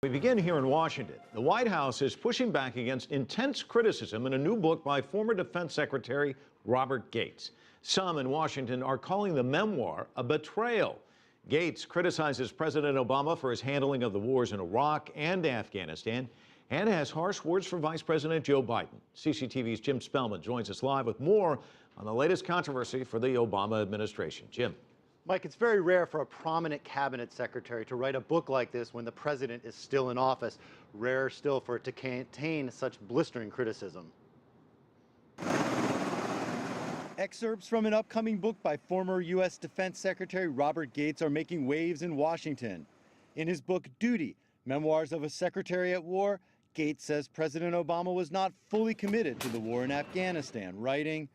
We begin here in Washington. The White House is pushing back against intense criticism in a new book by former Defense Secretary Robert Gates. Some in Washington are calling the memoir a betrayal. Gates criticizes President Obama for his handling of the wars in Iraq and Afghanistan and has harsh words for Vice President Joe Biden. CCTV's Jim Spellman joins us live with more on the latest controversy for the Obama administration. Jim. Mike, it's very rare for a prominent cabinet secretary to write a book like this when the president is still in office. Rarer still for it to contain such blistering criticism. Excerpts from an upcoming book by former U.S. Defense Secretary Robert Gates are making waves in Washington. In his book, Duty, Memoirs of a Secretary at War, Gates says President Obama was not fully committed to the war in Afghanistan, writing,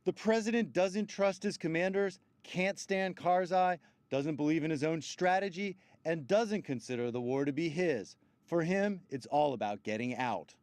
"The president doesn't trust his commanders, can't stand Karzai, doesn't believe in his own strategy, and doesn't consider the war to be his. For him, it's all about getting out."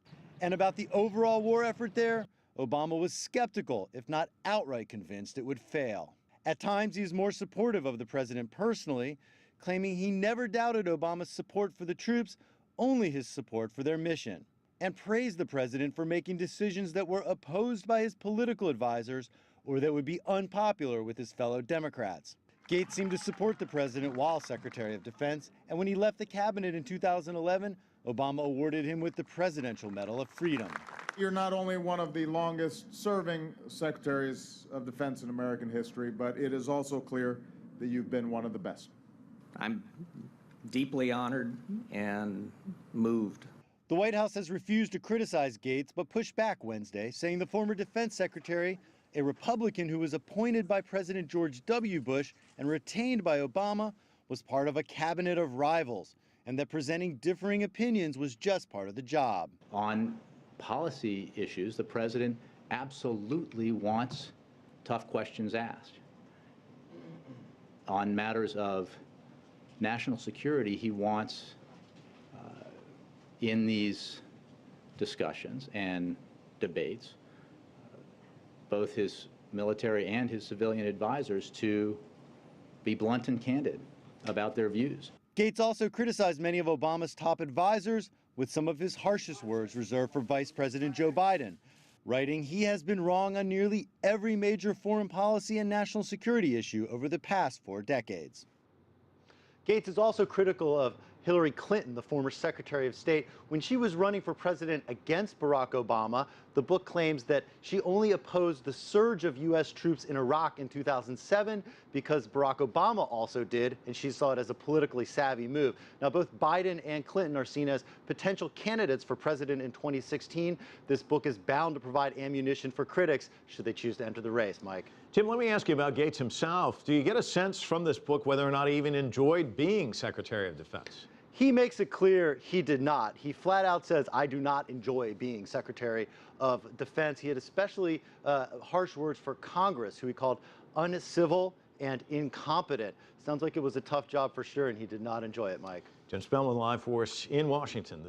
And about the overall war effort there, Obama was skeptical, if not outright convinced it would fail. At times, he is more supportive of the president personally, claiming he never doubted Obama's support for the troops, only his support for their mission, and praised the president for making decisions that were opposed by his political advisors or that would be unpopular with his fellow Democrats. Gates seemed to support the president while Secretary of Defense, and when he left the cabinet in 2011, Obama awarded him with the Presidential Medal of Freedom. You're not only one of the longest serving secretaries of defense in American history, but it is also clear that you've been one of the best. I'm deeply honored and moved. The White House has refused to criticize Gates, but pushed back Wednesday, saying the former defense secretary, a Republican who was appointed by President George W. Bush and retained by Obama, was part of a cabinet of rivals, and that presenting differing opinions was just part of the job. On policy issues, the president absolutely wants tough questions asked. On matters of national security, he wants, in these discussions and debates, both his military and his civilian advisors to be blunt and candid about their views. Gates also criticized many of Obama's top advisors, with some of his harshest words reserved for Vice President Joe Biden, writing he has been wrong on nearly every major foreign policy and national security issue over the past 4 decades. Gates is also critical of Hillary Clinton, the former Secretary of State. When she was running for president against Barack Obama, the book claims that she only opposed the surge of U.S. troops in Iraq in 2007 because Barack Obama also did, and she saw it as a politically savvy move. Now, both Biden and Clinton are seen as potential candidates for president in 2016. This book is bound to provide ammunition for critics should they choose to enter the race. Mike. Tim, let me ask you about Gates himself. Do you get a sense from this book whether or not he even enjoyed being Secretary of Defense? He makes it clear he did not. He flat out says, "I do not enjoy being Secretary of Defense." He had especially harsh words for Congress, who he called uncivil and incompetent. Sounds like it was a tough job for sure, and he did not enjoy it, Mike. Jim Spellman live for us in Washington.